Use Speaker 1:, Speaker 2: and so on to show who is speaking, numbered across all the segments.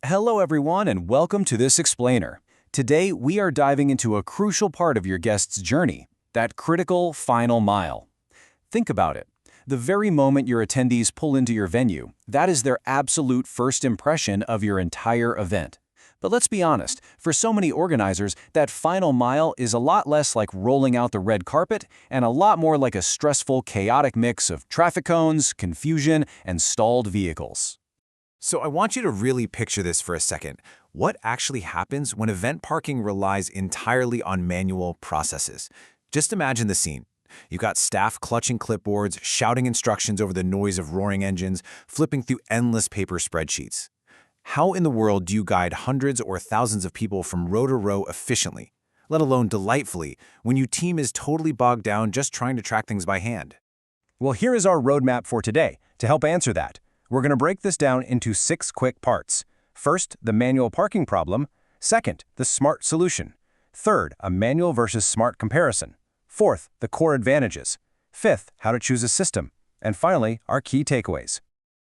Speaker 1: Hello everyone and welcome to this explainer. Today we are diving into a crucial part of your guest's journey, that critical final mile. Think about it. The very moment your attendees pull into your venue, that is their absolute first impression of your entire event. But let's be honest, for so many organizers, that final mile is a lot less like rolling out the red carpet and a lot more like a stressful, chaotic mix of traffic cones, confusion, and stalled vehicles.
Speaker 2: So I want you to really picture this for a second. What actually happens when event parking relies entirely on manual processes? Just imagine the scene. You've got staff clutching clipboards, shouting instructions over the noise of roaring engines, flipping through endless paper spreadsheets. How in the world do you guide hundreds or thousands of people from row to row efficiently, let alone delightfully, when your team is totally bogged down just trying to track things by hand?
Speaker 1: Well, here is our roadmap for today to help answer that. We're going to break this down into 6 quick parts. First, the manual parking problem. Second, the smart solution. Third, a manual versus smart comparison. Fourth, the core advantages. Fifth, how to choose a system. And finally, our key takeaways.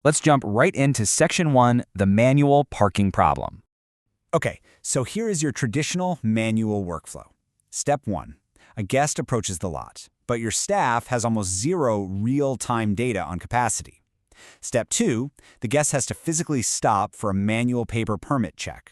Speaker 3: Let's jump right into Section 1, the manual parking problem.
Speaker 2: Okay, so here is your traditional manual workflow. Step 1. A guest approaches the lot, but your staff has almost zero real-time data on capacity. Step 2, the guest has to physically stop for a manual paper permit check.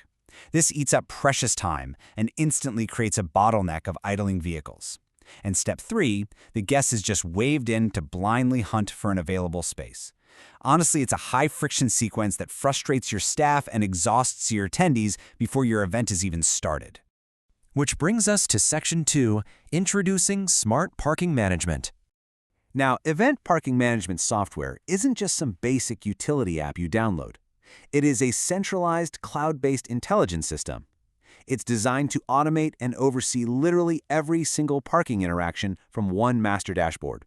Speaker 2: This eats up precious time and instantly creates a bottleneck of idling vehicles. And Step 3, the guest is just waved in to blindly hunt for an available space. Honestly, it's a high-friction sequence that frustrates your staff and exhausts your attendees before your event is even started.
Speaker 1: Which brings us to Section 2, introducing smart parking management. Now, event parking management software isn't just some basic utility app you download. It is a centralized, cloud-based intelligence system. It's designed to automate and oversee literally every single parking interaction from one master dashboard.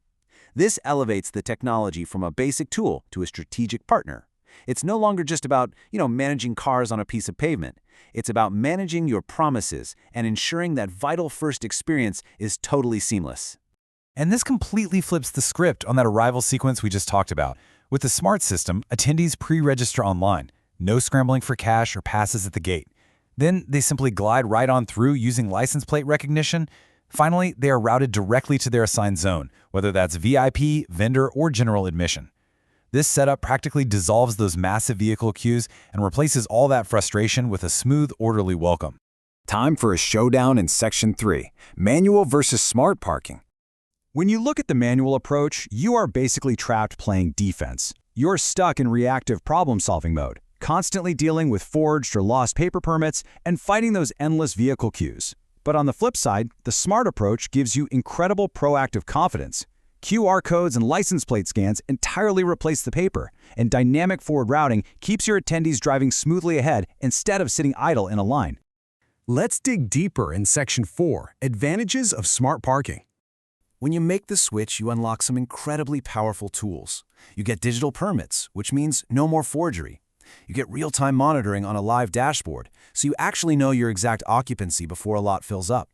Speaker 1: This elevates the technology from a basic tool to a strategic partner. It's no longer just about, managing cars on a piece of pavement. It's about managing your promises and ensuring that vital first experience is totally seamless.
Speaker 4: And this completely flips the script on that arrival sequence we just talked about. With the smart system, attendees pre-register online. No scrambling for cash or passes at the gate. Then they simply glide right on through using license plate recognition. Finally, they are routed directly to their assigned zone, whether that's VIP, vendor, or general admission. This setup practically dissolves those massive vehicle queues and replaces all that frustration with a smooth, orderly welcome.
Speaker 2: Time for a showdown in Section 3, manual versus smart parking.
Speaker 1: When you look at the manual approach, you are basically trapped playing defense. You're stuck in reactive problem-solving mode, constantly dealing with forged or lost paper permits and fighting those endless vehicle queues. But on the flip side, the smart approach gives you incredible proactive confidence. QR codes and license plate scans entirely replace the paper, and dynamic forward routing keeps your attendees driving smoothly ahead instead of sitting idle in a line.
Speaker 5: Let's dig deeper in Section 4, Advantages of Smart Parking.
Speaker 2: When you make the switch, you unlock some incredibly powerful tools. You get digital permits, which means no more forgery. You get real-time monitoring on a live dashboard, so you actually know your exact occupancy before a lot fills up.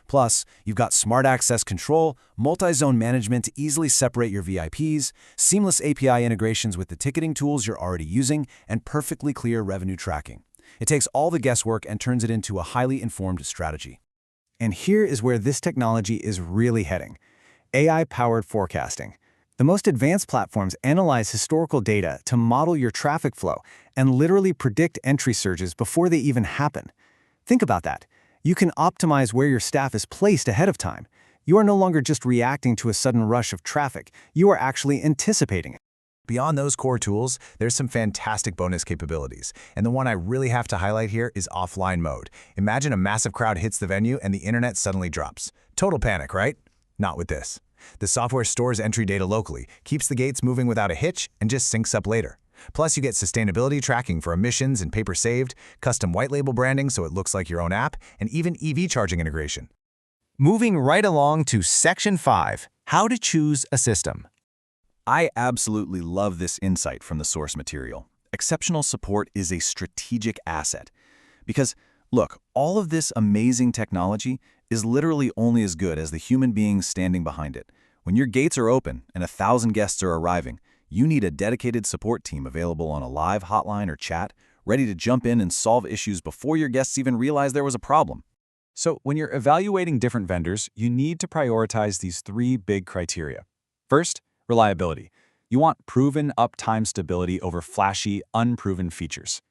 Speaker 2: Plus, you've got smart access control, multi-zone management to easily separate your VIPs, seamless API integrations with the ticketing tools you're already using, and perfectly clear revenue tracking. It takes all the guesswork and turns it into a highly informed strategy. And here is where this technology is really heading. AI-powered forecasting. The most advanced platforms analyze historical data to model your traffic flow and literally predict entry surges before they even happen. Think about that. You can optimize where your staff is placed ahead of time. You are no longer just reacting to a sudden rush of traffic. You are actually anticipating it. Beyond those core tools, there's some fantastic bonus capabilities. And the one I really have to highlight here is offline mode. Imagine a massive crowd hits the venue and the internet suddenly drops. Total panic, right? Not with this. The software stores entry data locally, keeps the gates moving without a hitch, and just syncs up later. Plus, you get sustainability tracking for emissions and paper saved, custom white label branding so it looks like your own app, and even EV charging integration.
Speaker 3: Moving right along to Section 5, how to choose a system.
Speaker 1: I absolutely love this insight from the source material. Exceptional support is a strategic asset. Because, look, all of this amazing technology is literally only as good as the human beings standing behind it. When your gates are open and 1,000 guests are arriving, you need a dedicated support team available on a live hotline or chat,
Speaker 2: ready to jump in and solve issues before your guests even realize there was a problem.
Speaker 4: So when you're evaluating different vendors, you need to prioritize these three big criteria. First, reliability. You want proven uptime stability over flashy, unproven features.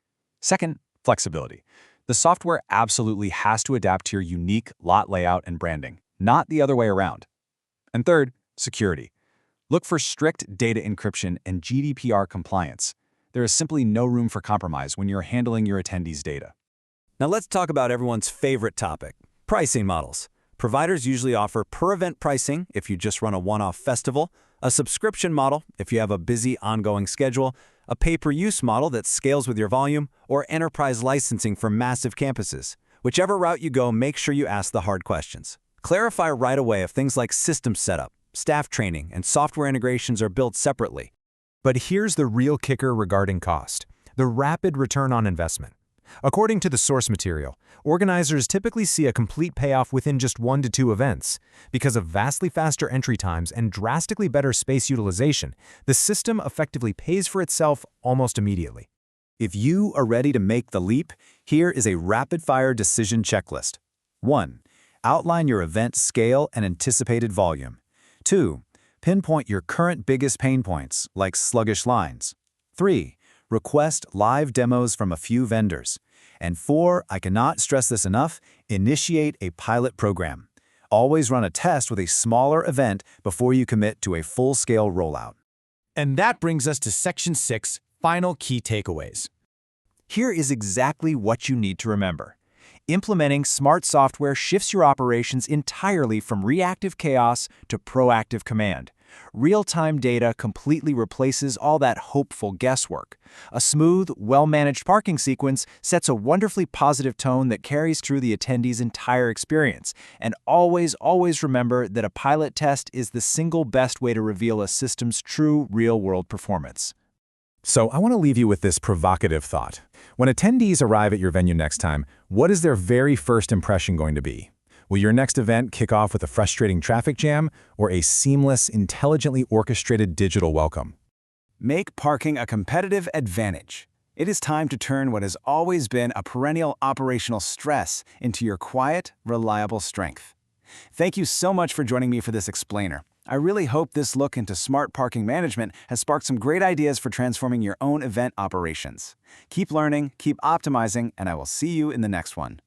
Speaker 4: Second, flexibility. The software absolutely has to adapt to your unique lot layout and branding, not the other way around. And third, security. Look for strict data encryption and GDPR compliance. There is simply no room for compromise when you're handling your attendees' data.
Speaker 1: Now let's talk about everyone's favorite topic, pricing models. Providers usually offer per-event pricing if you just run a one-off festival, a subscription model if you have a busy ongoing schedule, a pay-per-use model that scales with your volume, or enterprise licensing for massive campuses. Whichever route you go, make sure you ask the hard questions. Clarify right away if things like system setup, staff training, and software integrations are built separately.
Speaker 5: But here's the real kicker regarding cost: the rapid return on investment. According to the source material, organizers typically see a complete payoff within just 1 to 2 events. Because of vastly faster entry times and drastically better space utilization, the system effectively pays for itself almost immediately.
Speaker 1: If you are ready to make the leap, here is a rapid-fire decision checklist. 1. Outline your event scale and anticipated volume. 2. Pinpoint your current biggest pain points, like sluggish lines. 3. Request live demos from a few vendors. And 4, I cannot stress this enough, initiate a pilot program. Always run a test with a smaller event before you commit to a full-scale rollout.
Speaker 5: And that brings us to Section 6, final key takeaways.
Speaker 1: Here is exactly what you need to remember. Implementing smart software shifts your operations entirely from reactive chaos to proactive command. Real-time data completely replaces all that hopeful guesswork. A smooth, well-managed parking sequence sets a wonderfully positive tone that carries through the attendee's entire experience. And always remember that a pilot test is the single best way to reveal a system's true real-world performance.
Speaker 5: So I want to leave you with this provocative thought. When attendees arrive at your venue next time, what is their very first impression going to be? Will your next event kick off with a frustrating traffic jam or a seamless, intelligently orchestrated digital welcome?
Speaker 1: Make parking a competitive advantage. It is time to turn what has always been a perennial operational stress into your quiet, reliable strength. Thank you so much for joining me for this explainer. I really hope this look into smart parking management has sparked some great ideas for transforming your own event operations. Keep learning, keep optimizing, and I will see you in the next one.